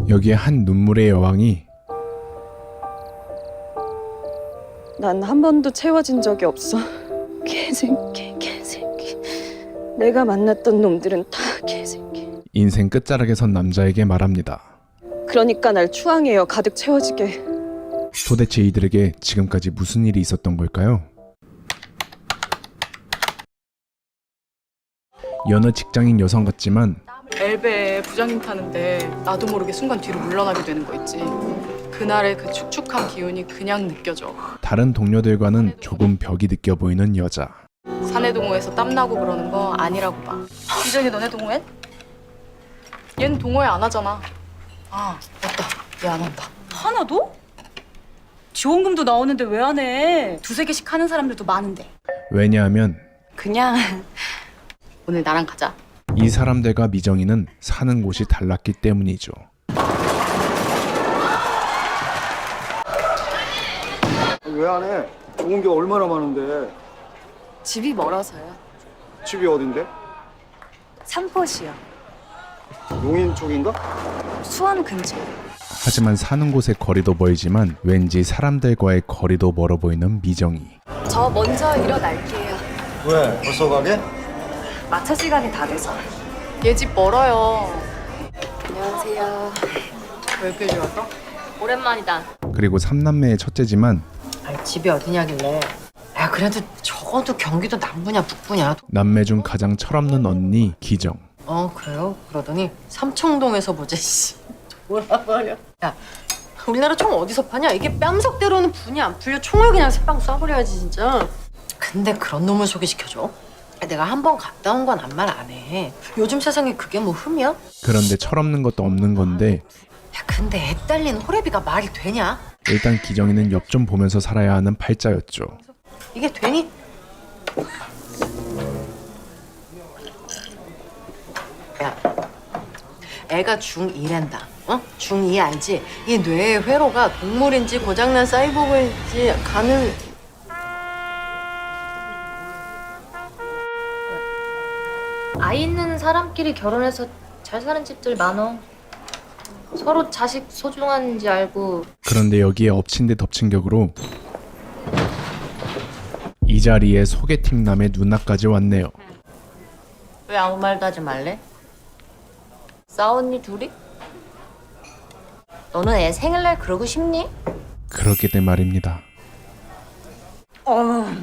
여기에 한 눈물의 여왕이 난 한 번도 채워진 적이 없어. 개새끼. 내가 만났던 놈들은 다 개새끼. 인생 끝자락에 선 남자에게 말합니다. 그러니까 날 추앙해요. 가득 채워지게. 도대체 이들에게 지금까지 무슨 일이 있었던 걸까요? 여느 직장인 여성 같지만 엘베에 부장님 타는데 나도 모르게 순간 뒤로 물러나게 되는 거 있지. 그날의 그 축축한 기운이 그냥 느껴져. 다른 동료들과는 조금 벽이 느껴 보이는 여자. 사내 동호회에서 땀나고 그러는 거 아니라고 봐. 이전에 너네 동호회? 얜 동호회 안 하잖아. 아, 맞다. 얘 안 한다. 하나도? 지원금도 나오는데 왜 안 해? 두세 개씩 하는 사람들도 많은데. 왜냐하면 그냥 오늘 나랑 가자. 이 사람들과 미정이는 사는 곳이 달랐기 때문이죠. 왜 안 해? 좋은 게 얼마나 많은데. 집이 멀어서요. 집이 어딘데? 삼포시요. 용인 쪽인가? 수원 근처. 하지만 사는 곳의 거리도 멀지만 왠지 사람들과의 거리도 멀어 보이는 미정이. 저 먼저 일어날게요. 왜? 벌써 가게? 마차 시간이 다 돼서. 얘 집 멀어요. 안녕하세요. 왜 이렇게 일찍 왔어? 오랜만이다. 그리고 삼남매의 첫째지만 아니, 집이 어디냐길래. 야, 그래도 적어도 경기도 남부냐 북부냐. 남매 중 가장 철없는 언니 기정. 그래요? 그러더니 삼청동에서 보자. 씨. 돌아버려. 야, 우리나라 총 어디서 파냐? 이게 뺨석대로는 분이 안 풀려. 총을 그냥 새빵 쏴버려야지 진짜. 근데 그런 놈을 소개시켜줘? 내가 한 번 갔다 온 건 아무 말 안 해. 요즘 세상에 그게 뭐 흠이야? 그런데 철없는 것도 없는 건데 야, 근데 애 딸린 호래비가 말이 되냐? 일단 기정이는 옆 좀 보면서 살아야 하는 팔자였죠. 이게 되니? 야, 애가 중2란다. 어? 중2 알지? 이 뇌의 회로가 동물인지 고장난 사이보그인지 가는... 아이 있는 사람끼리 결혼해서 잘 사는 집들 많어. 서로 자식 소중한지 알고. 그런데 여기에 엎친 데 덮친 격으로 이 자리에 소개팅남의 누나까지 왔네요. 왜 아무 말도 하지 말래? 싸웠니 둘이? 너는 애 생일날 그러고 싶니? 그렇게 된 말입니다.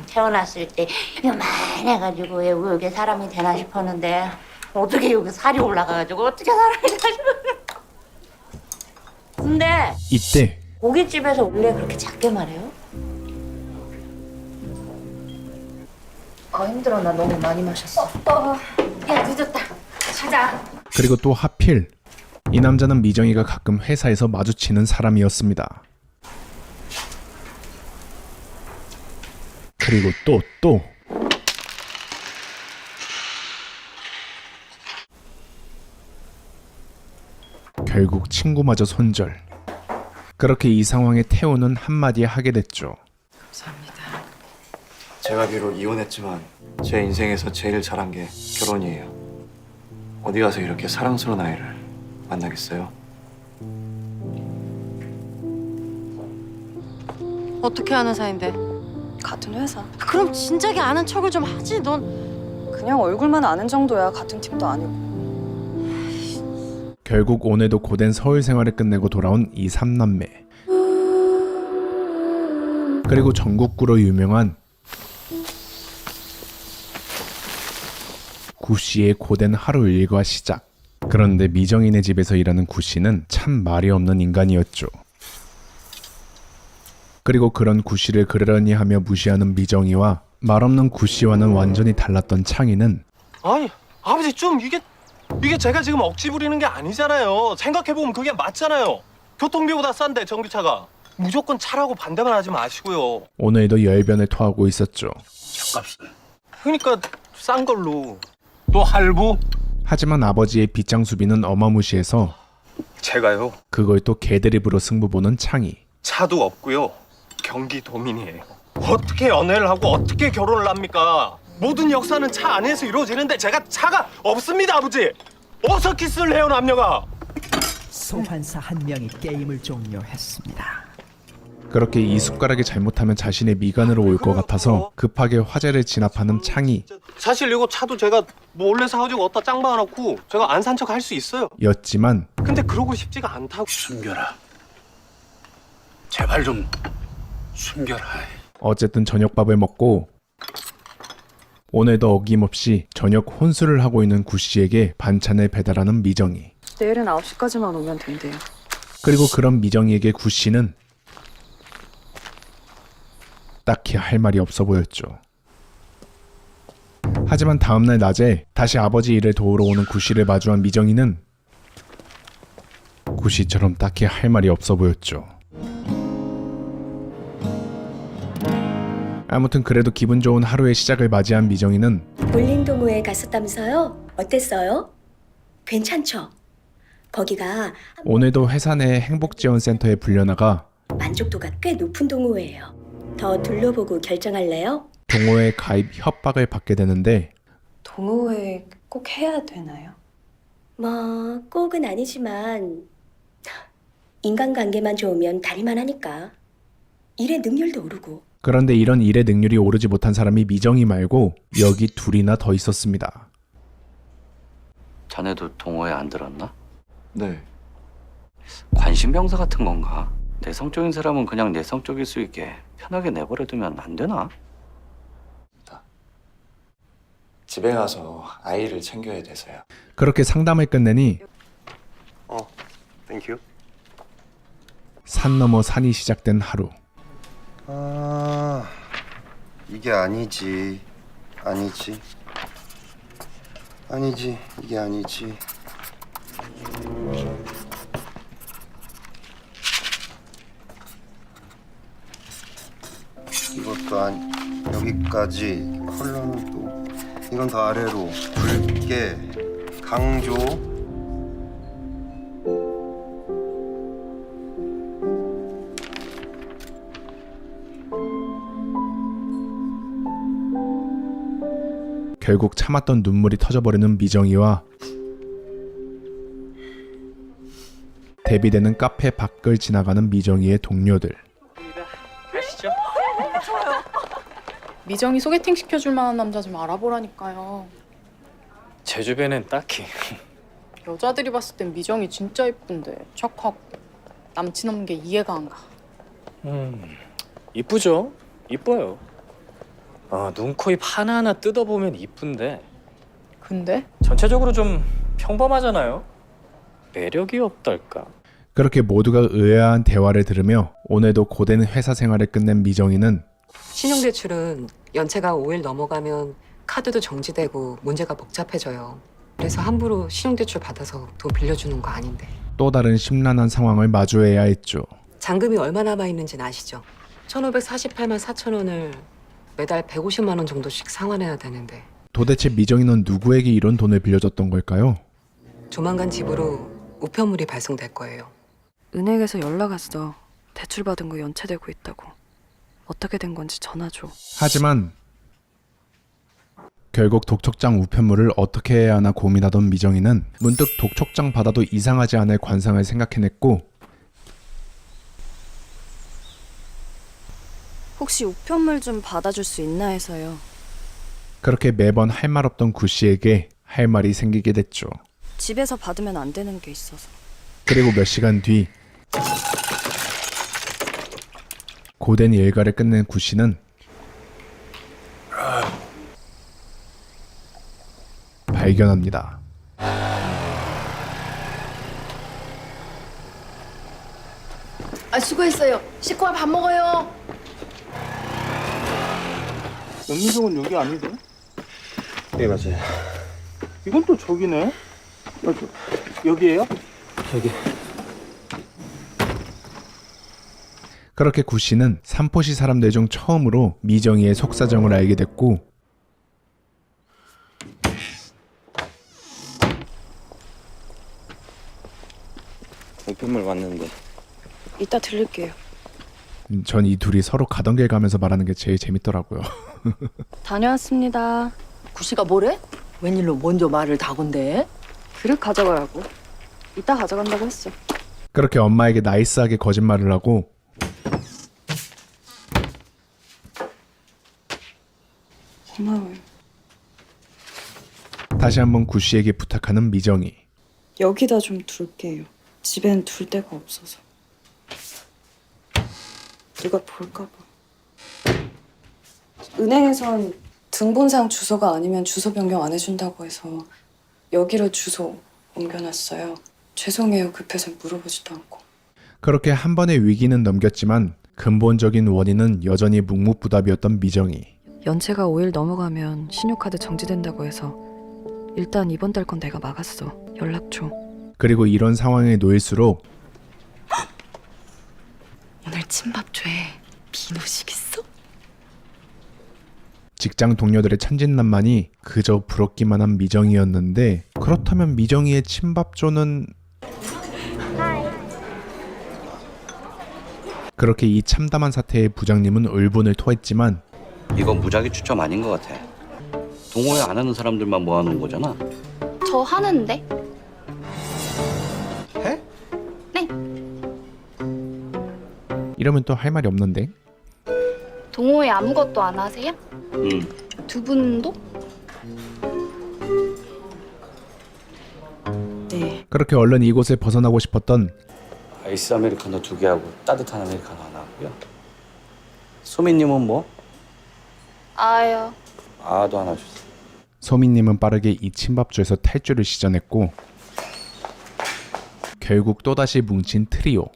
태어났을 때 요만해가지고 왜 여기 사람이 되나 싶었는데 어떻게 여기 살이 올라가가지고 어떻게 사람이 되나 싶었는데. 근데 이때 고깃집에서 원래 그렇게 작게 말해요? 힘들어. 나 너무 많이 마셨어. 야, 늦었다. 가자. 그리고 또 하필 이 남자는 미정이가 가끔 회사에서 마주치는 사람이었습니다. 그리고 또 결국 친구마저 손절. 그렇게 이 상황에 태호는 한마디 하게 됐죠. 감사합니다. 제가 비록 이혼했지만 제 인생에서 제일 잘한 게 결혼이에요. 어디 가서 이렇게 사랑스러운 아이를 만나겠어요? 어떻게 아는 사이인데? 같은 회사. 그럼 진작에 아는 척을 좀 하지. 넌 그냥 얼굴만 아는 정도야. 같은 팀도 아니고. 결국 오늘도 고된 서울 생활을 끝내고 돌아온 이 삼남매. 그리고 전국구로 유명한 구씨의 고된 하루 일과 시작. 그런데 미정이네 집에서 일하는 구씨는 참 말이 없는 인간이었죠. 그리고 그런 구씨를 그러려니 하며 무시하는 미정이와 말없는 구씨와는 완전히 달랐던 창희는 아니 아버지 좀 이게 제가 지금 억지 부리는 게 아니잖아요. 생각해보면 그게 맞잖아요. 교통비보다 싼데 전기차가. 무조건 차라고 반대만 하지 마시고요. 오늘도 열변을 토하고 있었죠. 차값이. 그러니까 싼 걸로. 또 할부? 하지만 아버지의 빗장수비는 어마무시해서 제가요. 그걸 또 개드립으로 승부 보는 창희. 차도 없고요. 경기도민이에요. 어떻게 연애를 하고 어떻게 결혼을 합니까? 모든 역사는 차 안에서 이루어지는데 제가 차가 없습니다, 아버지. 어디서 키스를 해요, 남녀가? 소환사 한 명이 게임을 종료했습니다. 그렇게 이 숟가락이 잘못하면 자신의 미간으로 올 것 같아서 급하게 화재를 진압하는 창희 사실 이거 차도 제가 몰래 사가지고 어디다 짱 박아놓고 제가 안 산 척 할 수 있어요. 였지만 근데 그러고 싶지가 않다고. 숨겨라. 제발 좀 숨겨라. 어쨌든 저녁밥을 먹고 오늘도 어김없이 저녁 혼술을 하고 있는 구씨에게 반찬을 배달하는 미정이. 내일은 9시까지만 오면 된대요. 그리고 그런 미정이에게 구씨는 딱히 할 말이 없어 보였죠. 하지만 다음날 낮에 다시 아버지 일을 도우러 오는 구씨를 마주한 미정이는 구씨처럼 딱히 할 말이 없어 보였죠. 아무튼 그래도 기분 좋은 하루의 시작을 맞이한 미정이는 볼링 동호회 갔었다면서요? 어땠어요? 괜찮죠? 거기가 오늘도 회사 내 행복지원센터에 불려나가 만족도가 꽤 높은 동호회예요. 더 둘러보고 결정할래요? 동호회 가입 협박을 받게 되는데 동호회 꼭 해야 되나요? 뭐 꼭은 아니지만 인간관계만 좋으면 다리만 하니까 일의 능률도 오르고. 그런데 이런 일의 능률이 오르지 못한 사람이 미정이 말고 여기 둘이나 더 있었습니다. 자네도 동호회 안 들었나? 네. 관심병사 같은 건가? 내성적인 사람은 그냥 내성적일 수 있게 편하게 내버려두면 안 되나? 집에 가서 아이를 챙겨야 돼서요. 그렇게 상담을 끝내니 땡큐. 산 너머 산이 시작된 하루. 아, 이게 아니지. 이게 아니지. 이것도 여기까지. 컬러는 또 이건 더 아래로. 붉게, 강조. 결국 참았던 눈물이 터져버리는 미정이와 대비되는 카페 밖을 지나가는 미정이의 동료들. 가시죠. 미정이 소개팅 시켜줄 만한 남자 좀 알아보라니까요. 제 주변엔 딱히. 여자들이 봤을 땐 미정이 진짜 이쁜데 착하고 남친 없는 게 이해가 안 가. 이쁘죠? 이뻐요. 눈, 코, 입 하나하나 뜯어보면 이쁜데 근데? 전체적으로 좀 평범하잖아요. 매력이 없달까. 그렇게 모두가 의아한 대화를 들으며 오늘도 고된 회사 생활을 끝낸 미정이는 신용대출은 연체가 5일 넘어가면 카드도 정지되고 문제가 복잡해져요. 그래서 함부로 신용대출 받아서 돈 빌려주는 거 아닌데. 또 다른 심란한 상황을 마주해야 했죠. 잔금이 얼마 남아있는지는 아시죠? 1,548만 4천 원을 매달 150만 원 정도씩 상환해야 되는데 도대체 미정이는 누구에게 이런 돈을 빌려줬던 걸까요? 조만간 집으로 우편물이 발송될 거예요. 은행에서 연락 왔어. 대출 받은 거 연체되고 있다고. 어떻게 된 건지 전화 줘. 하지만 결국 독촉장 우편물을 어떻게 해야 하나 고민하던 미정이는 문득 독촉장 받아도 이상하지 않을 관상을 생각해냈고 혹시 우편물 좀 받아줄 수 있나 해서요. 그렇게 매번 할 말 없던 구씨에게 할 말이 생기게 됐죠. 집에서 받으면 안 되는 게 있어서. 그리고 몇 시간 뒤 고된 일과를 끝낸 구씨는 발견합니다. 수고했어요. 씻고 밥 먹어요. 연미정은 여기 아니고? 네, 맞아요. 이건 또 저기네. 여기에요? 여기. 그렇게 구씨는 삼포시 사람들 중 처음으로 미정이의 속사정을 알게 됐고 우편물 왔는데. 이따 들릴게요. 전 이 둘이 서로 가던 길 가면서 말하는 게 제일 재밌더라고요. 다녀왔습니다. 구씨가 뭐래? 웬일로 먼저 말을 다 건데? 그릇 가져가라고. 이따 가져간다고 했어. 그렇게 엄마에게 나이스하게 거짓말을 하고 고마워요. 다시 한번 구씨에게 부탁하는 미정이. 여기다 좀 둘게요. 집엔 둘 데가 없어서. 누가 볼까 봐. 은행에선 등본상 주소가 아니면 주소 변경 안 해준다고 해서 여기로 주소 옮겨놨어요. 죄송해요. 급해서 물어보지도 않고. 그렇게 한 번의 위기는 넘겼지만 근본적인 원인은 여전히 묵묵부답이었던 미정이. 연체가 5일 넘어가면 신용카드 정지된다고 해서 일단 이번 달 건 내가 막았어. 연락줘. 그리고 이런 상황에 놓일수록 오늘 침밥줘에 비누식 있어? 직장 동료들의 천진난만이 그저 부럽기만 한 미정이었는데, 그렇다면 미정이의 침밥조는 그렇게 이 참담한 사태에 부장님은 울분을 토했지만 이건 무작위 추첨 아닌 것 같아. 동호회 안 하는 사람들만 모아놓은 거잖아. 저 하는데? 해? 네. 이러면 또 할 말이 없는데. 동호회 아무것도 안 하세요? 응. 두 분도? 네. 그렇게 얼른 이곳을 벗어나고 싶었던 아이스 아메리카노 2개 하고 따뜻한 아메리카노 하나 하고요. 소민님은 뭐? 아유. 아도 하나 주세요. 소민님은 빠르게 이 침밥조에서 탈주를 시전했고 결국 또다시 뭉친 트리오.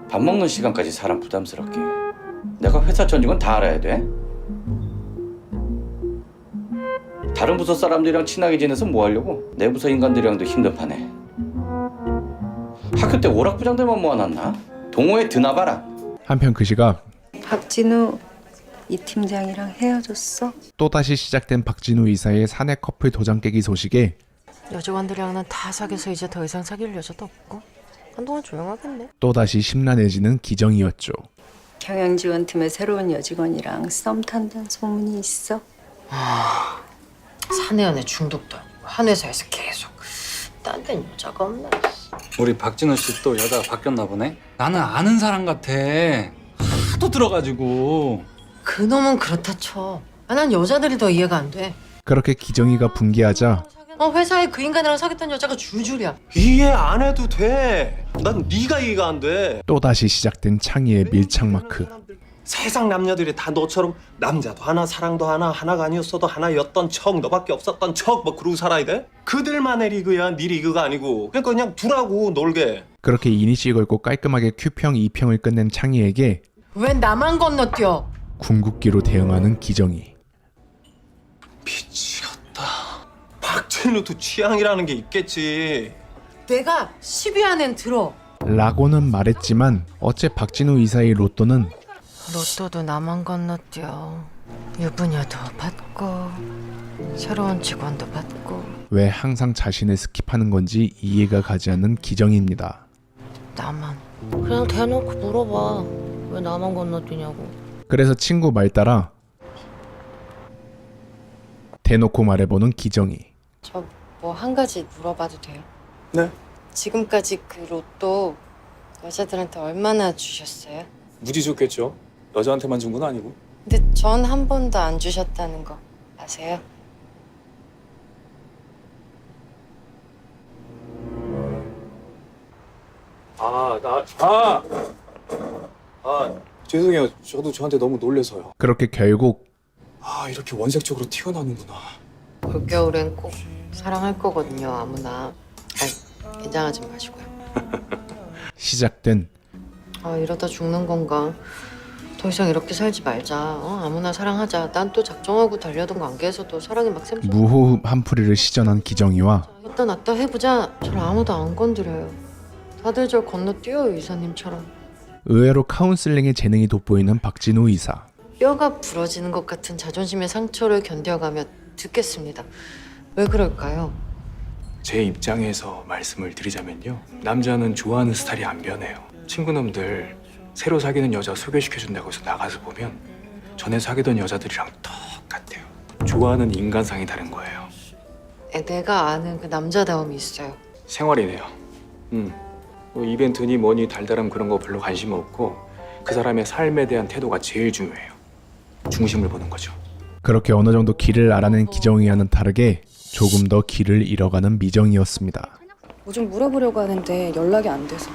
밥 먹는 시간까지 사람 부담스럽게. 내가 회사 전직은 다 알아야 돼? 다른 부서 사람들이랑 친하게 지내서 뭐 하려고? 내 부서 인간들이랑도 힘든 판에. 학교 때 오락부장들만 모아놨나? 동호회 드나봐라. 한편 그 시각 박진우 이 팀장이랑 헤어졌어? 또다시 시작된 박진우 이사의 사내 커플 도장 깨기 소식에 여직원들이랑은 다 사귀어서 이제 더 이상 사귈 여자도 없고 한동안 조용하겠네. 또다시 심란해지는 기정이었죠. 경영지원팀의 새로운 여직원이랑 썸 탄다는 소문이 있어? 사내 연애 중독도 아니고 한 회사에서 계속 딴 데는 여자가 없나. 우리 박진우 씨 또 여자가 바뀌었나 보네? 나는 아는 사람 같아. 하도 들어가지고. 그놈은 그렇다 쳐. 난 여자들이 더 이해가 안 돼. 그렇게 기정이가 분개하자 회사에 그 인간이랑 사귀었던 여자가 줄줄이야. 이해 안 해도 돼. 난 네가 이해가 안 돼. 또다시 시작된 창희의 밀착 마크. 세상 남녀들이 다 너처럼 남자도 하나 사랑도 하나 하나가 아니었어도 하나였던 척 너밖에 없었던 척 뭐 그러고 살아야 돼? 그들만의 리그야 네 리그가 아니고. 그러니까 그냥 두라고 놀게. 그렇게 이니시 걸고 깔끔하게 Q평 2평을 끝낸 창희에게 왜 나만 건너뛰어? 궁극기로 대응하는 기정이. 미치겠다. 박진우도 취향이라는 게 있겠지. 내가 10위 안엔 들어. 라고는 말했지만 어째 박진우 이사의 로또는 로또도 나만 건너뛰어. 유부녀도 받고 새로운 직원도 받고. 왜 항상 자신을 스킵하는 건지 이해가 가지 않는 기정입니다. 나만. 그냥 대놓고 물어봐. 왜 나만 건너뛰냐고. 그래서 친구 말 따라 대놓고 말해보는 기정이. 저 뭐 한 가지 물어봐도 돼요? 네. 지금까지 그 로또 여자들한테 얼마나 주셨어요? 무지 좋겠죠. 여자한테만 준 건 아니고. 근데 전 한 번도 안 주셨다는 거 아세요? 죄송해요. 저도 저한테 너무 놀래서요. 그렇게 결국 이렇게 원색적으로 튀어나오는구나. 올겨울엔 꼭 사랑할 거거든요, 아무나. 긴장하지 마시고요. 시작된 이러다 죽는 건가? 더 이상 이렇게 살지 말자. 아무나 사랑하자. 난 또 작정하고 달려던 관계에서도 사랑이 막 샘솟. 무호흡 한풀이를 시전한 기정이와 였다 놨다 해보자. 저를 아무도 안 건드려요. 다들 절 건너뛰어요, 이사님처럼. 의외로 카운슬링에 재능이 돋보이는 박진우 이사. 뼈가 부러지는 것 같은 자존심의 상처를 견뎌가며 듣겠습니다. 왜 그럴까요? 제 입장에서 말씀을 드리자면요. 남자는 좋아하는 스타일이 안 변해요. 친구놈들 새로 사귀는 여자 소개시켜준다고 해서 나가서 보면 전에 사귀던 여자들이랑 턱 같아요. 좋아하는 인간상이 다른 거예요. 내가 아는 그 남자다움이 있어요. 생활이네요. 뭐 이벤트니 뭐니 달달함 그런 거 별로 관심 없고 그 사람의 삶에 대한 태도가 제일 중요해요. 중심을 보는 거죠. 그렇게 어느 정도 길을 알아낸 기정이와는 다르게 조금 더 길을 잃어가는 미정이었습니다. 뭐 좀 물어보려고 하는데 연락이 안 돼서.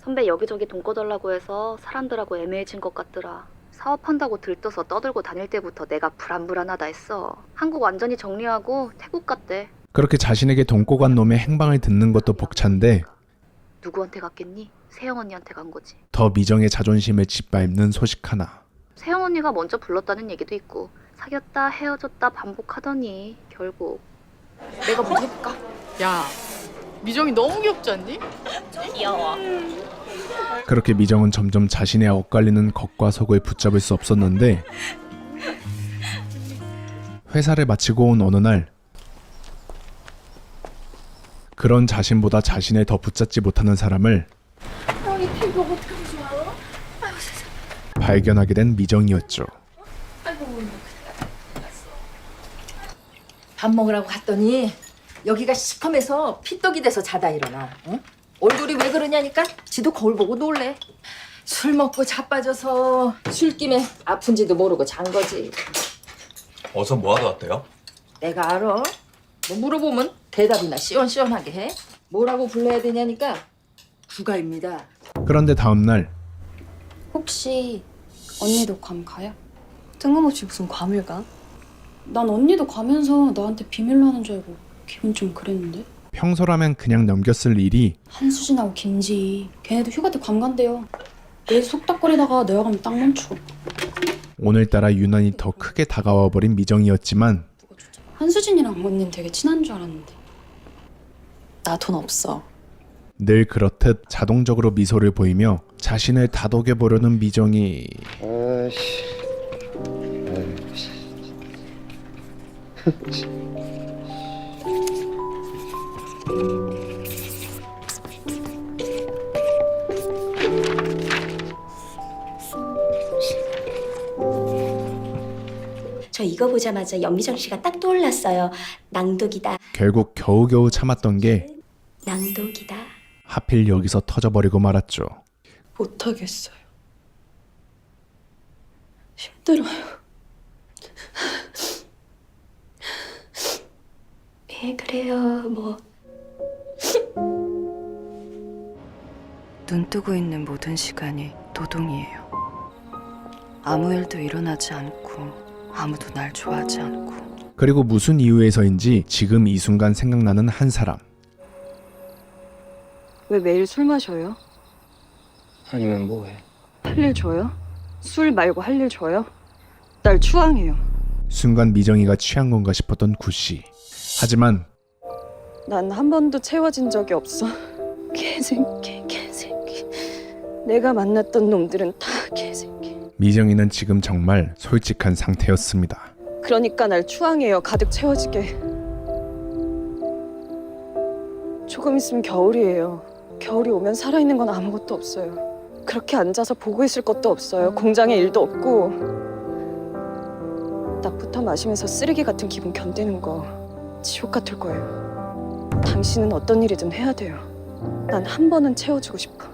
선배 여기저기 돈 꺼달라고 해서 사람들하고 애매해진 것 같더라. 사업한다고 들떠서 떠들고 다닐 때부터 내가 불안불안하다 했어. 한국 완전히 정리하고 태국 갔대. 그렇게 자신에게 돈 꼬간 놈의 행방을 듣는 것도 벅찬데 누구한테 갔겠니? 세영 언니한테 간 거지. 더 미정의 자존심을 짓밟는 소식 하나. 세영 언니가 먼저 불렀다는 얘기도 있고 사귀었다 헤어졌다 반복하더니 결국 내가 먼저 해볼까? 야, 미정이 너무 귀엽지 않니? 귀여워. 그렇게 미정은 점점 자신의 엇갈리는 겉과 속을 붙잡을 수 없었는데 회사를 마치고 온 어느 날 그런 자신보다 자신을 더 붙잡지 못하는 사람을 발견하게 된 미정이었죠. 밥 먹으라고 갔더니 여기가 시커매서 피떡이 돼서 자다 일어나. 응? 얼굴이 왜 그러냐니까 지도 거울 보고 놀래. 술 먹고 자빠져서 술김에 아픈지도 모르고 잔 거지. 어서 뭐하러 왔대요? 내가 알아. 뭐 물어보면 대답이나 시원시원하게 해. 뭐라고 불러야 되냐니까 부가입니다. 그런데 다음 날 혹시 언니도 괌 가요? 뜬금없이 무슨 괌을 가? 난 언니도 가면서 나한테 비밀로 하는 줄 알고 기분 좀 그랬는데? 평소라면 그냥 넘겼을 일이 한수진하고 김지 걔네도 휴가 때 괌 간대요. 내일 속닥거리다가 내가 가면 딱 멈추고. 오늘따라 유난히 더 크게 다가와 버린 미정이었지만 한수진이랑 언니는 되게 친한 줄 알았는데. 나 돈 없어. 늘 그렇듯 자동적으로 미소를 보이며 자신을 다독여 보려는 미정이 저 이거 보자마자 연미정 씨가 딱 떠올랐어요. 낭독이다. 결국 겨우겨우 참았던 게 낭독이다. 하필 여기서 터져버리고 말았죠. 못하겠어요. 힘들어요. 예, 그래요. 뭐 눈 뜨고 있는 모든 시간이 노동이에요. 아무 일도 일어나지 않고 아무도 날 좋아하지 않고. 그리고 무슨 이유에서인지 지금 이 순간 생각나는 한 사람. 왜 매일 술 마셔요? 아니면 뭐해? 할 일 줘요? 술 말고 할 일 줘요? 날 추앙해요. 순간 미정이가 취한 건가 싶었던 구씨. 하지만 난 한 번도 채워진 적이 없어. 개새끼. 내가 만났던 놈들은 다 개새끼. 미정이는 지금 정말 솔직한 상태였습니다. 그러니까 날 추앙해요. 가득 채워지게. 조금 있으면 겨울이에요. 겨울이 오면 살아있는 건 아무것도 없어요. 그렇게 앉아서 보고 있을 것도 없어요. 공장에 일도 없고. 낮부터 마시면서 쓰레기 같은 기분 견디는 거 지옥 같을 거예요. 당신은 어떤 일이든 해야 돼요. 난 한 번은 채워주고 싶어.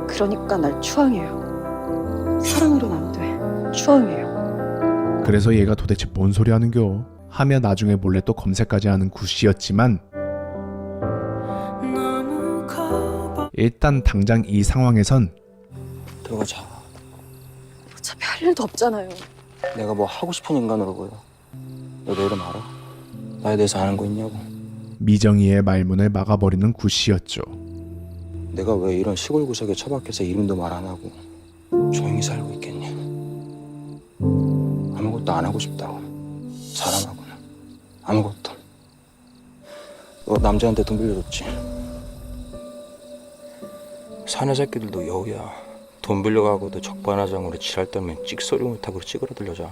그러니까 날 추앙해요. 사랑으로는 안 돼. 추앙해요. 그래서 얘가 도대체 뭔 소리 하는겨? 하며 나중에 몰래 또 검색까지 하는 구씨였지만 일단 당장 이 상황에선 들어가자. 어차피 할 일도 없잖아요. 내가 뭐 하고 싶은 인간으로 보여. 너 내 이름 알아? 나에 대해서 아는 거 있냐고. 미정이의 말문을 막아버리는 구씨였죠. 내가 왜 이런 시골 구석에 처박혀서 이름도 말 안 하고 조용히 살고 있겠냐. 아무것도 안 하고 싶다고. 사람하고는 아무것도. 너 남자한테 돈 빌려줬지? 사내 새끼들도 여우야. 돈 빌려가고도 적반하장으로 지랄 떨면 찍소리 못하고 찌그러들려자.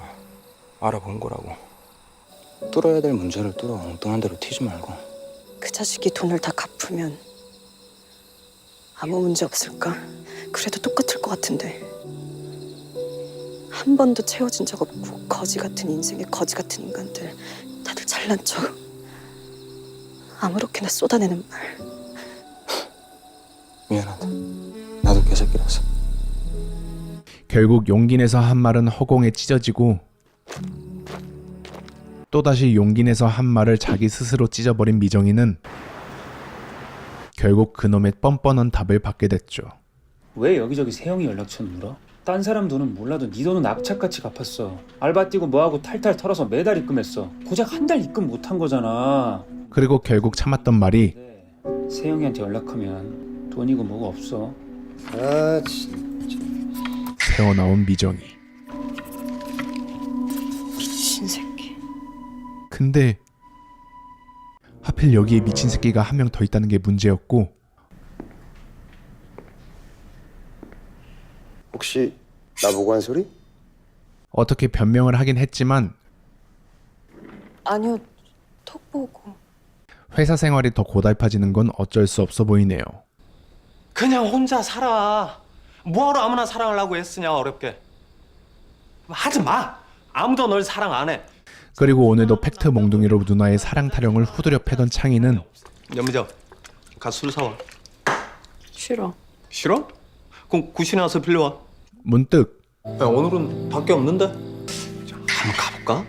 알아본 거라고. 뚫어야 될 문제를 뚫어. 엉뚱한 대로 튀지 말고. 그 자식이 돈을 다 갚으면 아무 문제 없을까? 그래도 똑같을 것 같은데. 한 번도 채워진 적 없고 거지 같은 인생에 거지 같은 인간들 다들 잘난 척 아무렇게나 쏟아내는 말. 미안하다. 나도 개새끼라서. 결국 용기 내서 한 말은 허공에 찢어지고 또다시 용기 내서 한 말을 자기 스스로 찢어버린 미정이는 결국 그놈의 뻔뻔한 답을 받게 됐죠. 왜 여기저기 세영이 연락처 물어? 딴 사람 돈은 몰라도 네 돈은 악착같이 갚았어. 알바 뛰고 뭐하고 탈탈 털어서 매달 입금했어. 고작 한 달 입금 못한 거잖아. 그리고 결국 참았던 말이 세영이한테 연락하면 돈이고 뭐가 없어. 아 진짜. 새어나온 미정이. 미친 새끼. 근데 하필 여기에 미친 새끼가 한 명 더 있다는 게 문제였고 혹시 나보고 한 소리? 어떻게 변명을 하긴 했지만 아니요, 톡 보고. 회사 생활이 더 고달파지는 건 어쩔 수 없어 보이네요. 그냥 혼자 살아. 뭐하러 아무나 사랑하려고 애쓰냐 어렵게. 하지 마. 아무도 널 사랑 안 해. 그리고 오늘도 팩트 몽둥이로 누나의 사랑 타령을 후드려 패던 창희는 연미정, 가서 술 사와. 싫어. 싫어? 그럼 구신에 와서 빌려와. 문득 야, 오늘은 밖에 없는데? 한번 가볼까?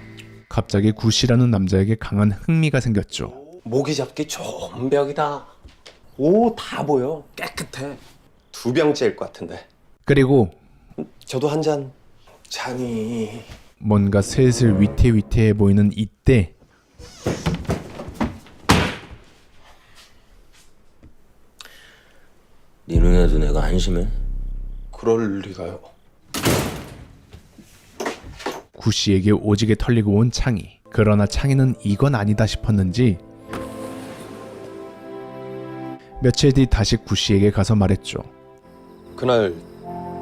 갑자기 구씨라는 남자에게 강한 흥미가 생겼죠. 모기 잡기 좋은 벽이다. 오, 다 보여. 깨끗해. 2병째일 것 같은데. 그리고 저도 한 잔. 잔이. 뭔가 슬슬 위태위태해 보이는 이때 네 눈에도 내가 한심해? 그럴 리가요. 구씨에게 오지게 털리고 온 창희. 그러나 창희는 이건 아니다 싶었는지 며칠 뒤 다시 구씨에게 가서 말했죠. 그날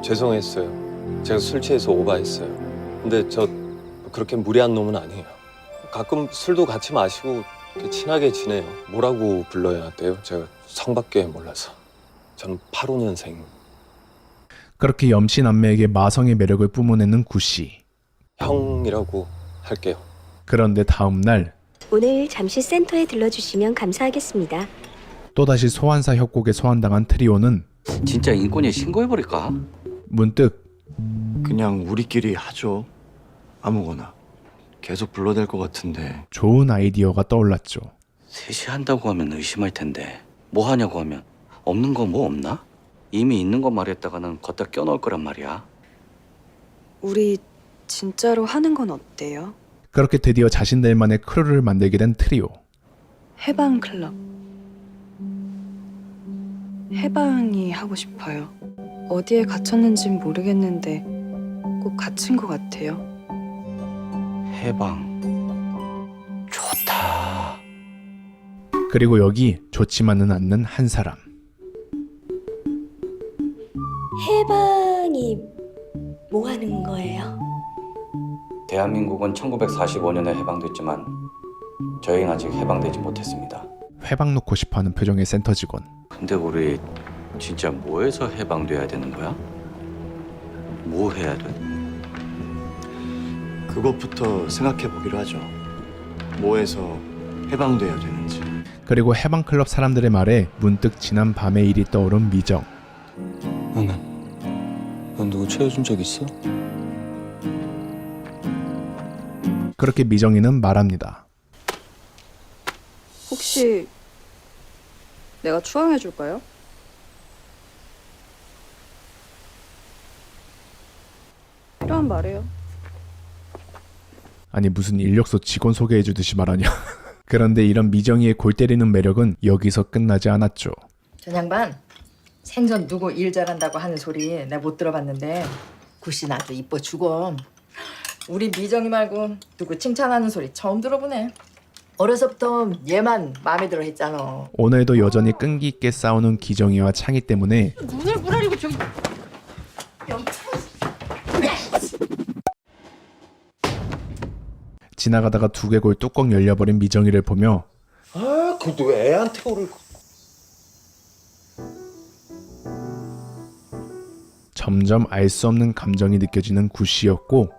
죄송했어요. 제가 술 취해서 오바했어요. 근데 저 그렇게 무리한 놈은 아니에요. 가끔 술도 같이 마시고 친하게 지내요. 뭐라고 불러야 돼요? 제가 성밖에 몰라서. 저는 85년생. 그렇게 염치남매에게 마성의 매력을 뿜어내는 구씨. 형이라고 할게요. 그런데 다음 날 오늘 잠시 센터에 들러주시면 감사하겠습니다. 또다시 소환사 협곡에 소환당한 트리오는 진짜 인권위에 신고해버릴까? 문득 그냥 우리끼리 하죠. 아무거나. 계속 불러댈 것 같은데. 좋은 아이디어가 떠올랐죠. 셋이 한다고 하면 의심할 텐데 뭐 하냐고 하면 없는 거 뭐 없나? 이미 있는 거 말했다가는 걷다 껴넣을 거란 말이야. 우리 진짜로 하는 건 어때요? 그렇게 드디어 자신들만의 크루를 만들게 된 트리오. 해방 클럽. 해방이 하고 싶어요. 어디에 갇혔는진 모르겠는데 꼭 갇힌 것 같아요. 해방. 좋다. 그리고 여기 좋지만은 않는 한 사람. 해방이 뭐 하는 거예요? 대한민국은 1945년에 해방됐지만 저희는 아직 해방되지 못했습니다. 회방 놓고 싶어하는 표정의 센터 직원. 근데 우리 진짜 뭐 해서 해방돼야 되는 거야? 뭐 해야 돼? 그것부터 생각해 보기로 하죠. 뭐해서 해방돼야 되는지. 그리고 해방클럽 사람들의 말에 문득 지난 밤의 일이 떠오른 미정. 넌 누구 채워준 적 있어? 그렇게 미정이는 말합니다. 혹시 내가 추앙해 줄까요? 필요한 말이에요. 아니 무슨 인력소 직원 소개해 주듯이 말하냐. 그런데 이런 미정이의 골 때리는 매력은 여기서 끝나지 않았죠. 전 양반 생전 누구 일 잘한다고 하는 소리 내가 못 들어봤는데 굿이 나도 이뻐 죽어. 우리 미정이 말고 누구 칭찬하는 소리 처음 들어보네. 어려서부터 얘만 마음에 들어 했잖아. 오늘도 여전히 끈기 있게 싸우는 기정이와 창희 때문에 문을 무라리고 저기 지나가다가 두개골 뚜껑 열려버린 미정이를 보며 아, 그것도 왜 애한테 오를. 점점 알 수 없는 감정이 느껴지는 구 씨였고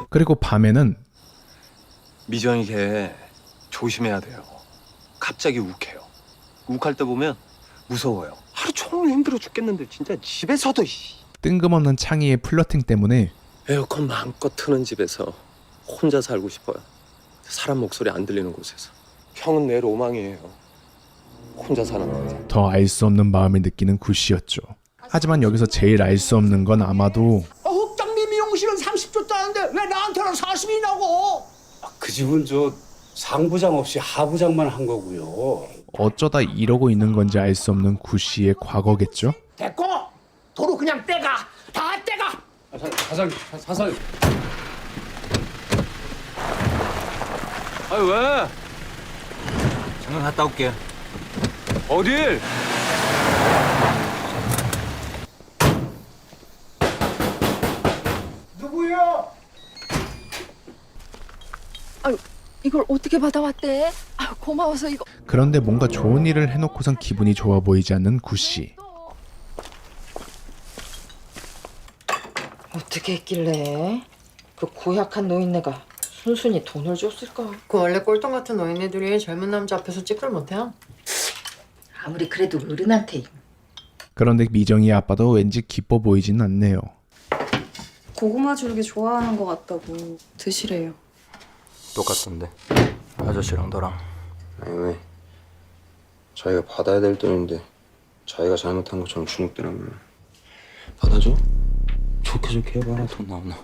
그리고 밤에는 미정이 걔 조심해야 돼요. 갑자기 욱해요. 욱할 때 보면 무서워요. 하루 종일 힘들어 죽겠는데 진짜 집에서도 뜬금없는 창희의 플러팅 때문에 에어컨 마음껏 트는 집에서 혼자 살고 싶어요. 사람 목소리 안 들리는 곳에서. 형은 내 로망이에요. 혼자 사는 거. 더 알 수 없는 마음을 느끼는 구 씨였죠. 하지만 여기서 제일 알 수 없는 건 아마도 흑장미 미용실은 30조 짜는데 왜 나한테는 40이냐고. 그 집은 저 상부장 없이 하부장만 한 거고요. 어쩌다 이러고 있는 건지 알 수 없는 구 씨의 과거겠죠? 됐고 도로 그냥 떼가. 다 떼가. 사장. 아니 왜? 잠깐 갔다 올게. 어딜? 누구요? 아유, 이걸 어떻게 받아왔대? 아유, 고마워서 이거. 그런데 뭔가 좋은 일을 해놓고선 기분이 좋아 보이지 않는 구 씨. 어떻게 했길래 그 고약한 노인네가 순순히 돈을 줬을까? 그 원래 꼴통 같은 노인네들이 젊은 남자 앞에서 찌끄를 못해요. 아무리 그래도 어른한테. 그런데 미정이 아빠도 왠지 기뻐 보이진 않네요. 고구마 줄기 좋아하는 것 같다고 드시래요. 똑같던데. 아저씨랑 너랑. 아니 왜? 자기가 받아야 될 돈인데 자기가 잘못한 것처럼 주눅대라면 받아줘? 좋게 해봐라. 돈 나오나.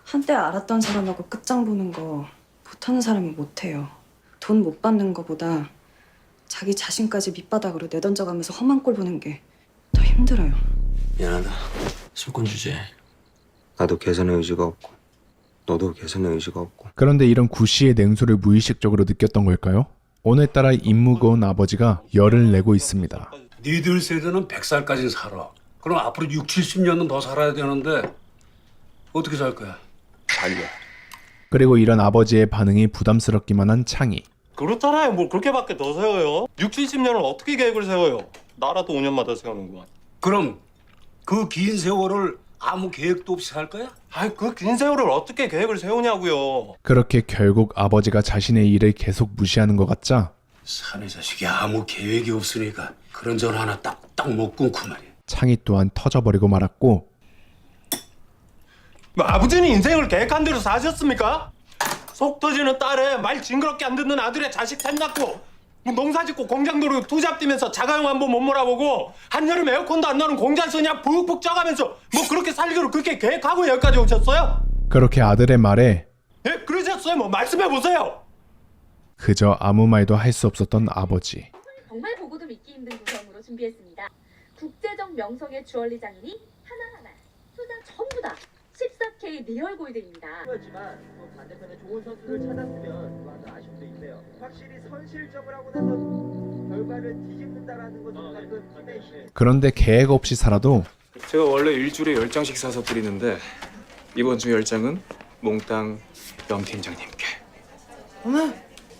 한때 알았던 사람하고 끝장 보는 거 못하는 사람은 못해요. 돈 못 받는 거보다 자기 자신까지 밑바닥으로 내던져가면서 험한 꼴 보는 게 더 힘들어요. 미안하다. 술권 주제. 나도 개선의 의지가 없고 너도 개선의 의지가 없고. 그런데 이런 구 씨의 냉소를 무의식적으로 느꼈던 걸까요? 오늘따라 입 무거운 아버지가 열을 내고 있습니다. 니들 세대는 100살까지 살아. 그럼 앞으로 60, 70년은 더 살아야 되는데 어떻게 살 거야? 달려. 그리고 이런 아버지의 반응이 부담스럽기만 한 창희. 그렇잖아요. 뭘 그렇게밖에 더 세워요? 60, 70년을 어떻게 계획을 세워요? 나라도 5년마다 세우는구만. 그럼 그 긴 세월을 아무 계획도 없이 살 거야? 아이 그 긴 세월을 어떻게 계획을 세우냐고요. 그렇게 결국 아버지가 자신의 일을 계속 무시하는 것 같자 사내 자식이 아무 계획이 없으니까 그런 전화 하나 딱딱 못 끊고 말이야. 창희 또한 터져버리고 말았고 뭐 아버지는 인생을 계획한 대로 사셨습니까? 속 터지는 딸에 말 징그럽게 안 듣는 아들의 자식 셋 낳고 뭐 농사 짓고 공장 도로 투잡 뛰면서 자가용 한 번 못 몰아보고 한여름 에어컨도 안 나는 공장에서 그냥 푹푹 쪄가면서 뭐 그렇게 살기로 그렇게 계획하고 여기까지 오셨어요? 그렇게 아들의 말에 예? 그러셨어요? 뭐 말씀해보세요. 그저 아무 말도 할 수 없었던 아버지. 정말 보고도 믿기 힘든 구성으로 준비했습니다. 국제적 명성의 주얼리 장인이 하나하나 소장 전부 다 14K 리얼 골드입니다. 하지만 반대편에 좋은 선수를 찾았으면 아주 아쉬움도 있네요. 확실히 선실점을 하고 나서 결과를 뒤집는다라는 것은 가끔 팀의 힘. 그런데 계획 없이 살아도 제가 원래 일주일에 10장씩 사서 드리는데 이번 주 10장은 몽땅 영 팀장님께. 어머,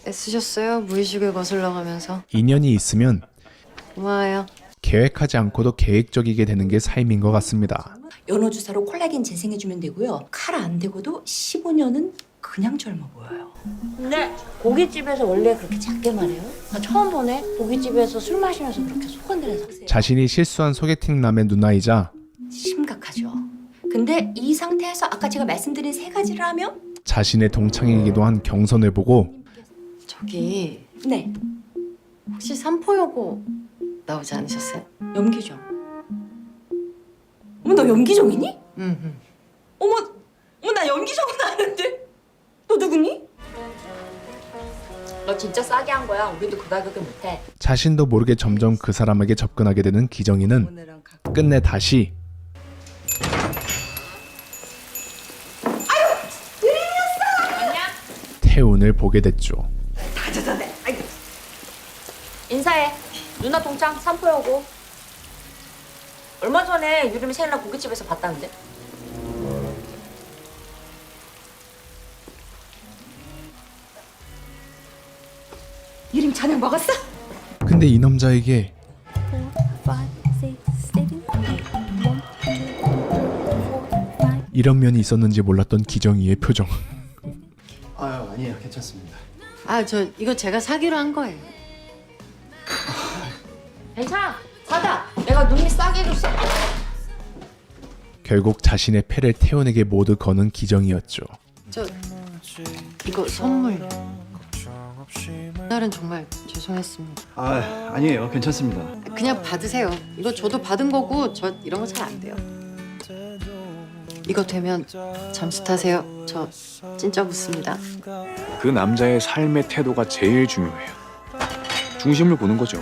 애쓰셨어요. 무의식을 거슬러 가면서. 인연이 있으면 고마워요. 계획하지 않고도 계획적이게 되는 게 삶인 것 같습니다. 연어 주사로 콜라겐 재생해주면 되고요. 칼 안 대고도 15년은 그냥 젊어 보여요. 근데 고깃집에서 원래 그렇게 작게 말해요? 나 처음 보네. 고깃집에서 술 마시면서 그렇게 소곤대면서. 자신이 실수한 소개팅남의 누나이자 심각하죠. 근데 이 상태에서 아까 제가 말씀드린 세 가지를 하면 자신의 동창이기도 한 경선을 보고 저기 네. 혹시 삼포여고 나오지 않으셨어요? 염기종. 어머 너 염기종이니? 응. 어머 나 염기종은 아는데 너 누구니? 너 진짜 싸게 한 거야. 우리도 그 가격에 못해. 자신도 모르게 점점 그 사람에게 접근하게 되는 기정이는 끝내 다시 태운을 보게 됐죠. 다 젖었네. 인사해. 누나 동창 삼포여고. 얼마 전에 유림이 생일날 고깃집에서 봤다는데. 저녁 먹었어? 근데 이 남자에게 이런 면이 있었는지 몰랐던 기정이의 표정. 아니에요, 괜찮습니다. 아, 저 이거 제가 사기로 한 거예요. 괜찮아. 사다. 내가 눈이 싸게 해줬어. 결국 자신의 패를 태연에게 모두 거는 기정이었죠. 저 이거 선물. 그날은 정말 죄송했습니다. 아니에요, 괜찮습니다. 그냥 받으세요. 이거 저도 받은 거고 저 이런 거 잘 안 돼요. 이거 되면 잠수 타세요. 저 진짜 묻습니다. 그 남자의 삶의 태도가 제일 중요해요. 중심을 보는 거죠.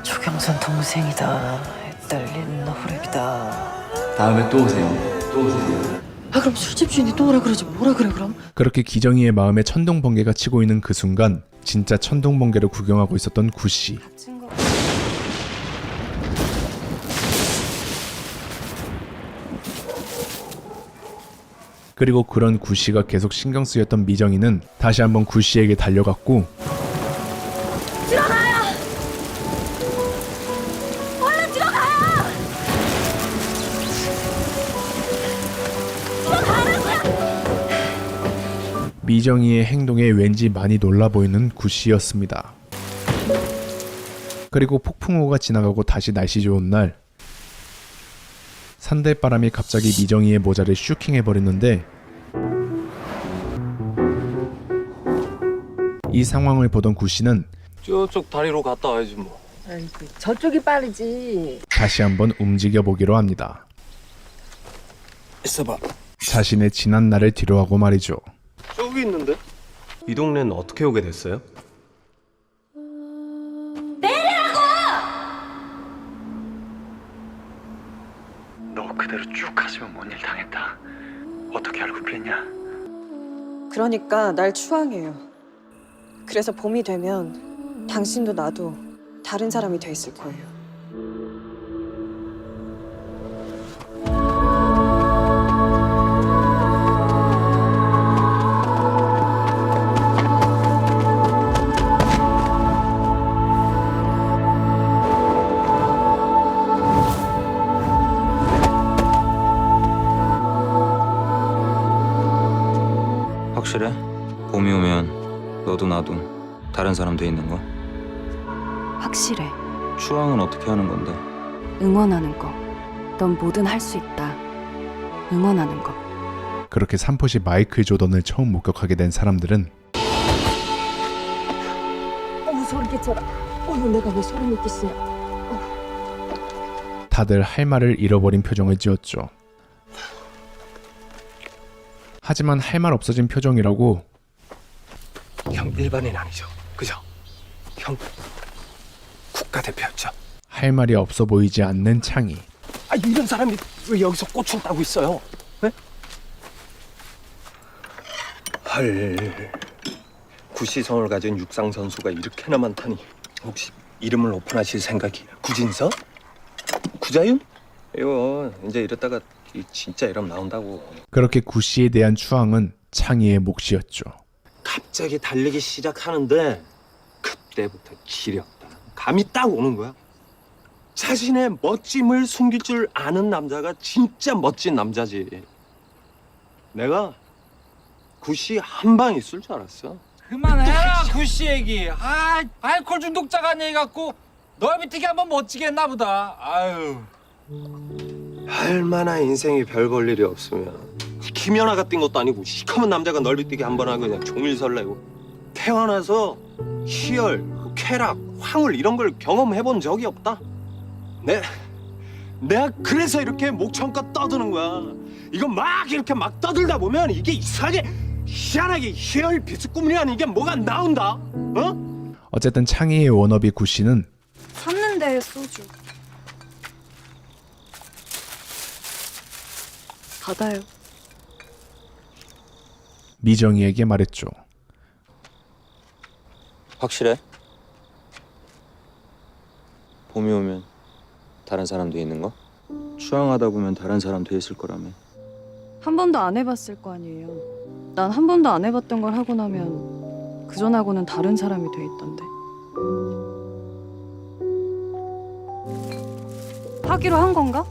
조경선 동생이다. 딸린 호랩이다. 다음에 또 오세요. 아, 그럼 술집 주인이 또 오라 그러지. 뭐라 그래 그럼? 그렇게 기정이의 마음에 천둥번개가 치고 있는 그 순간 진짜 천둥번개를 구경하고 있었던 구씨. 그리고 그런 구씨가 계속 신경 쓰였던 미정이는 다시 한번 구씨에게 달려갔고 들어가요. 얼른 들어가요. 미정이의 행동에 왠지 많이 놀라 보이는 구씨였습니다. 그리고 폭풍우가 지나가고 다시 날씨 좋은 날 산들바람이 갑자기 미정이의 모자를 슈킹해버리는데 이 상황을 보던 구씨는 저쪽 다리로 갔다 와야지 뭐. 아이고, 저쪽이 빠르지. 다시 한번 움직여보기로 합니다. 있어봐. 자신의 지난 날을 뒤로하고 말이죠. 저기 있는데? 이 동네는 어떻게 오게 됐어요? 너 그대로 쭉 갔으면 뭔 일 당했다. 어떻게 알고 그랬냐? 그러니까 날 추앙해요. 그래서 봄이 되면 당신도 나도 다른 사람이 돼 있을 거예요. 확실해? 봄이 오면 너도 나도 다른 사람 돼 있는 거? 확실해. 추앙은 어떻게 하는 건데? 응원하는 거. 넌 뭐든 할 수 있다. 응원하는 거. 그렇게 삼포시 마이클 조던을 처음 목격하게 된 사람들은 어우, 소름 끼쳐라. 내가 왜 소름이 끼치냐. 다들 할 말을 잃어버린 표정을 지었죠. 하지만 할 말 없어진 표정이라고 형 일반인 아니죠, 그죠? 형 국가대표였죠. 할 말이 없어 보이지 않는 창희. 이런 사람이 왜 여기서 꽃을 따고 있어요? 네? 헐, 구시성을 가진 육상 선수가 이렇게나 많다니. 혹시 이름을 오픈하실 생각이? 구진서? 구자윤? 이거 이제 이랬다가 진짜 이름 나온다고. 그렇게 구씨에 대한 추앙은 창희의 몫이었죠. 갑자기 달리기 시작하는데 그때부터 지렸다. 감이 딱 오는 거야. 자신의 멋짐을 숨길 줄 아는 남자가 진짜 멋진 남자지. 내가 구씨 한 방 있을 줄 알았어. 그만해라 구씨 얘기. 알코올 중독자가 아니 갖고 넓이뛰기 한번 멋지게 했나 보다. 아유. 얼마나 인생에 별 볼 일이 없으면 김연아 같은 것도 아니고 시커먼 남자가 넓이뛰기 한 번 하고 그냥 종일 설레고. 태어나서 희열, 쾌락, 황홀 이런 걸 경험해본 적이 없다. 내가 그래서 이렇게 목청껏 떠드는 거야. 이거 막 이렇게 막 떠들다 보면 이게 이상하게 희한하게 희열 비스꾸물이 아닌 이게 뭐가 나온다. 어? 어쨌든 창희의 워너비 구씨는 샀는데 소주. 받아요. 미정이에게 말했죠. 확실해? 봄이 오면 다른 사람 돼 있는 거? 추앙하다 보면 다른 사람 돼 있을 거라며. 한 번도 안 해봤을 거 아니에요. 난 한 번도 안 해봤던 걸 하고 나면 그전하고는 다른 사람이 돼 있던데. 하기로 한 건가?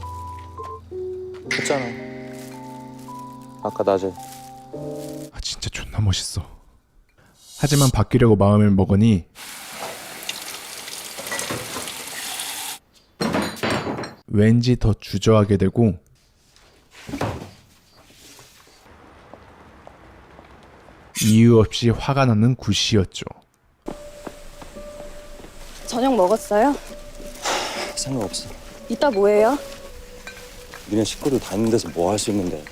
했잖아. 아까 낮에. 아, 진짜 존나 멋있어. 하지만 바뀌려고 마음을 먹으니 왠지 더 주저하게 되고 이유 없이 화가 나는 구씨였죠. 저녁 먹었어요? 상관없어. 이따 뭐해요? 니네 식구들 다 있는 데서 뭐 할 수 있는데.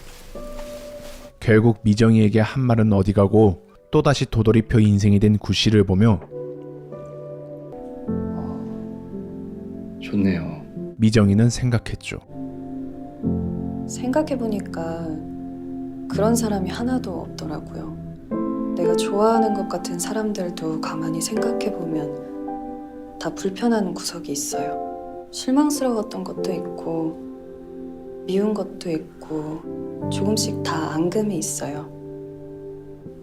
결국 미정이에게 한 말은 어디 가고 또다시 도돌이표 인생이 된 구씨를 보며 좋네요. 미정이는 생각했죠. 생각해보니까 그런 사람이 하나도 없더라고요. 내가 좋아하는 것 같은 사람들도 가만히 생각해보면 다 불편한 구석이 있어요. 실망스러웠던 것도 있고 미운 것도 있고 조금씩 다 앙금이 있어요.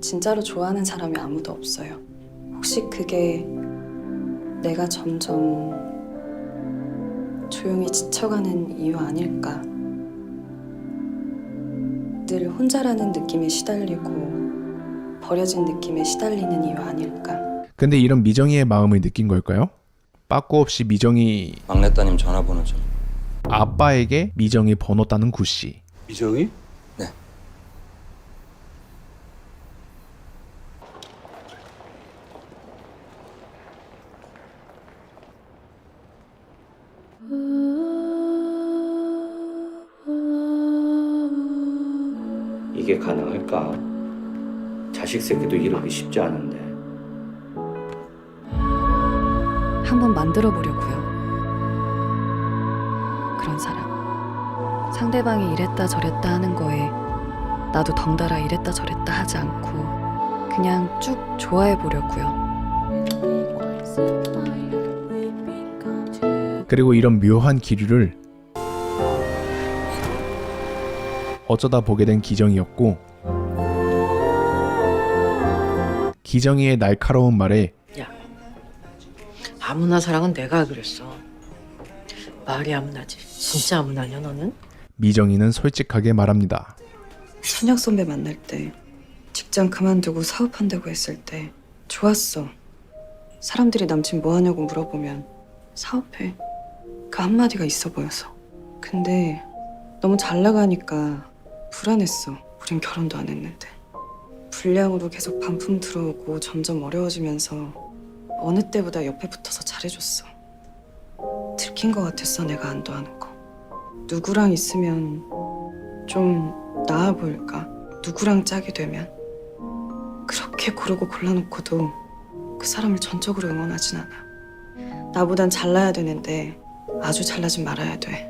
진짜로 좋아하는 사람이 아무도 없어요. 혹시 그게 내가 점점 조용히 지쳐가는 이유 아닐까? 늘 혼자라는 느낌에 시달리고 버려진 느낌에 시달리는 이유 아닐까? 근데 이런 미정이의 마음을 느낀 걸까요? 빠꾸 없이 미정이 막내 따님 전화번호 좀. 아빠에게 미정이 번호 따는 구씨. 미정이? 네. 이게 가능할까? 자식 새끼도 이러기 쉽지 않은데. 한번 만들어 보려고요. 그런 사람. 상대방이 이랬다 저랬다 하는 거에 나도 덩달아 이랬다 저랬다 하지 않고 그냥 쭉 좋아해 보려고요. 그리고 이런 묘한 기류를 어쩌다 보게 된 기정이었고 기정이의 날카로운 말에 야, 아무나 사랑은 내가 하기로 했어. 말이 아무나지. 진짜 아무나냐 너는? 미정이는 솔직하게 말합니다. 선혁 선배 만날 때 직장 그만두고 사업한다고 했을 때 좋았어. 사람들이 남친 뭐 하냐고 물어보면 사업해. 그 한마디가 있어 보여서. 근데 너무 잘 나가니까 불안했어. 우린 결혼도 안 했는데. 불량으로 계속 반품 들어오고 점점 어려워지면서 어느 때보다 옆에 붙어서 잘해줬어. 들킨 것 같았어, 내가 안도하는 거. 누구랑 있으면 좀 나아 보일까? 누구랑 짝이 되면? 그렇게 고르고 골라놓고도 그 사람을 전적으로 응원하진 않아. 나보단 잘나야 되는데 아주 잘나진 말아야 돼.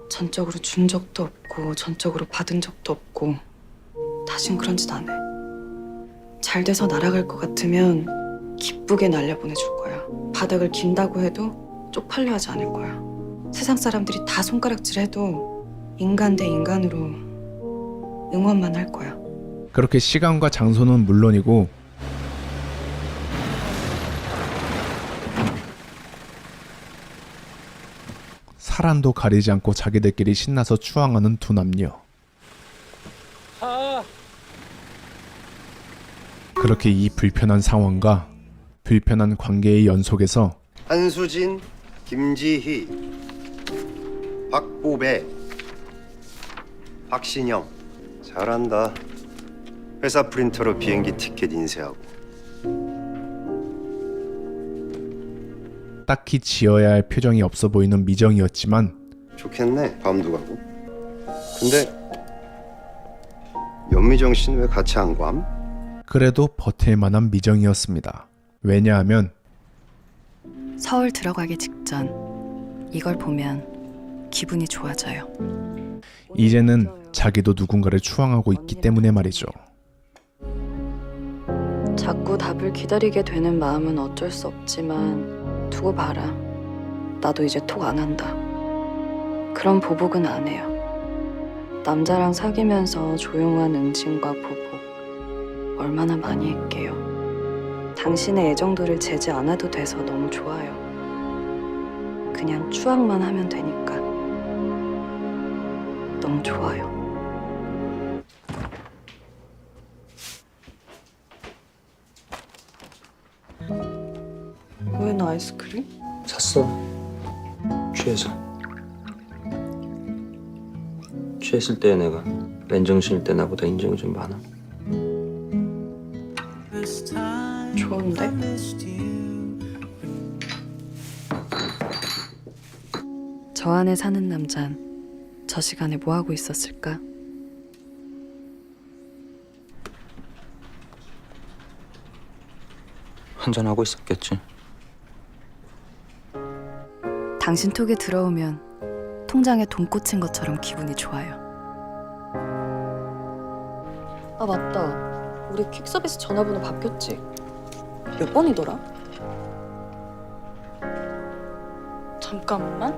전적으로 준 적도 없고 전적으로 받은 적도 없고 다신 그런 짓 안 해. 잘 돼서 날아갈 것 같으면 기쁘게 날려보내줄 거야. 바닥을 긴다고 해도 쪽팔려 하지 않을 거야. 세상 사람들이 다 손가락질해도 인간 대 인간으로 응원만 할 거야. 그렇게 시간과 장소는 물론이고 사람도 가리지 않고 자기들끼리 신나서 추앙하는 두 남녀. 그렇게 이 불편한 상황과 불편한 관계의 연속에서 한수진, 김지희, 박보배, 박신영. 잘한다. 회사 프린터로 비행기 티켓 인쇄하고. 딱히 지어야 할 표정이 없어 보이는 미정이었지만 좋겠네. 밤도 가고. 근데 연미정 씨는 왜 같이 안 감? 그래도 버틸 만한 미정이었습니다. 왜냐하면 서울 들어가기 직전 이걸 보면 기분이 좋아져요. 이제는 자기도 누군가를 추앙하고 있기 때문에 말이죠. 자꾸 답을 기다리게 되는 마음은 어쩔 수 없지만 두고 봐라. 나도 이제 톡 안 한다. 그런 보복은 안 해요. 남자랑 사귀면서 조용한 응징과 보복 얼마나 많이 했게요. 당신의 애정도를 재지 않아도 돼서 너무 좋아요. 그냥 추앙만 하면 되니까 너무 좋아요. 왜 나 아이스크림? 샀어. 취해서. 취했을 때 내가 맨정신일 때 나보다 인정이 좀 많아. 좋은데? 저 안에 사는 남잔 저 시간에 뭐 하고 있었을까? 한잔하고 있었겠지. 당신 톡에 들어오면 통장에 돈 꽂힌 것처럼 기분이 좋아요. 아 맞다. 우리 퀵서비스 전화번호 바뀌었지? 몇 번이더라? 잠깐만.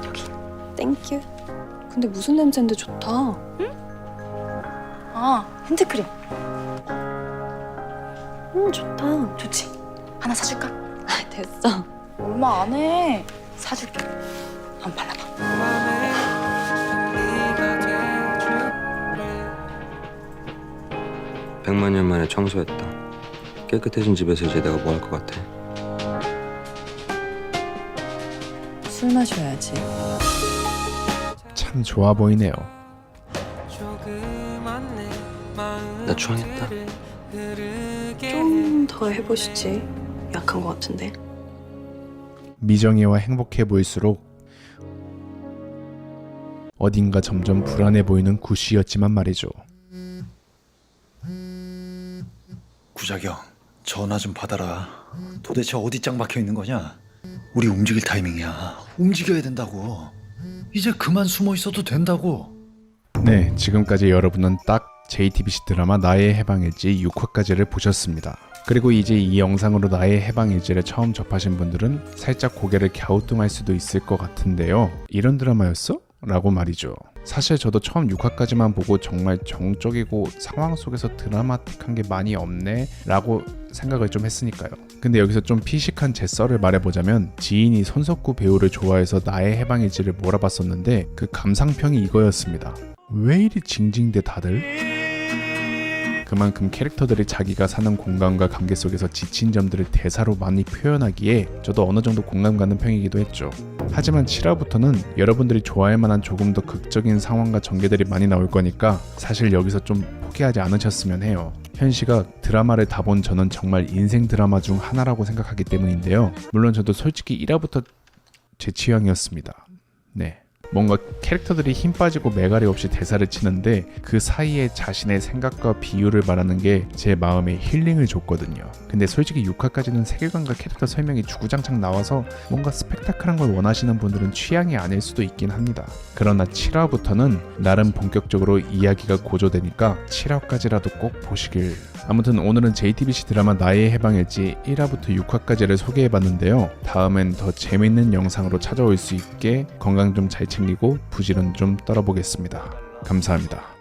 여기. 땡큐. 근데 무슨 냄새인데 좋다. 응? 아 핸드크림. 좋다. 좋지. 하나 사줄까? 아 됐어. 얼마 안 해. 사줄게. 한번 발라봐. 백만 년 만에 청소했다. 깨끗해진 집에서 이제 내가 뭐 할 것 같아? 술 마셔야지. 참 좋아 보이네요. 나 추앙했다. 좀 더 해보시지. 약한 것 같은데. 미정이와 행복해 보일수록 어딘가 점점 불안해 보이는 구씨였지만 말이죠. 구자경, 전화 좀 받아라. 도대체 어디 짱 박혀 있는 거냐? 우리 움직일 타이밍이야. 움직여야 된다고. 이제 그만 숨어 있어도 된다고. 네, 지금까지 여러분은 딱 JTBC 드라마 나의 해방일지 6화까지를 보셨습니다. 그리고 이제 이 영상으로 나의 해방일지를 처음 접하신 분들은 살짝 고개를 갸우뚱할 수도 있을 것 같은데요. 이런 드라마였어? 라고 말이죠. 사실 저도 처음 6화까지만 보고 정말 정적이고 상황 속에서 드라마틱한 게 많이 없네 라고 생각을 좀 했으니까요. 근데 여기서 좀 피식한 제 썰을 말해보자면, 지인이 손석구 배우를 좋아해서 나의 해방일지를 몰아봤었는데 그 감상평이 이거였습니다. 왜 이리 징징대 다들? 그만큼 캐릭터들이 자기가 사는 공간과 관계 속에서 지친 점들을 대사로 많이 표현하기에 저도 어느 정도 공감 가는 편이기도 했죠. 하지만 7화부터는 여러분들이 좋아할 만한 조금 더 극적인 상황과 전개들이 많이 나올 거니까 사실 여기서 좀 포기하지 않으셨으면 해요. 현씨가 드라마를 다 본 저는 정말 인생 드라마 중 하나라고 생각하기 때문인데요. 물론 저도 솔직히 1화부터 제 취향이었습니다. 네. 뭔가 캐릭터들이 힘 빠지고 매가리 없이 대사를 치는데 그 사이에 자신의 생각과 비유를 말하는 게 제 마음에 힐링을 줬거든요. 근데 솔직히 6화까지는 세계관과 캐릭터 설명이 주구장창 나와서 뭔가 스펙타클한 걸 원하시는 분들은 취향이 아닐 수도 있긴 합니다. 그러나 7화부터는 나름 본격적으로 이야기가 고조되니까 7화까지라도 꼭 보시길. 아무튼 오늘은 JTBC 드라마 나의 해방일지 1화부터 6화까지를 소개해봤는데요. 다음엔 더 재밌는 영상으로 찾아올 수 있게 건강 좀 잘 챙기고 부지런 좀 떨어보겠습니다. 감사합니다.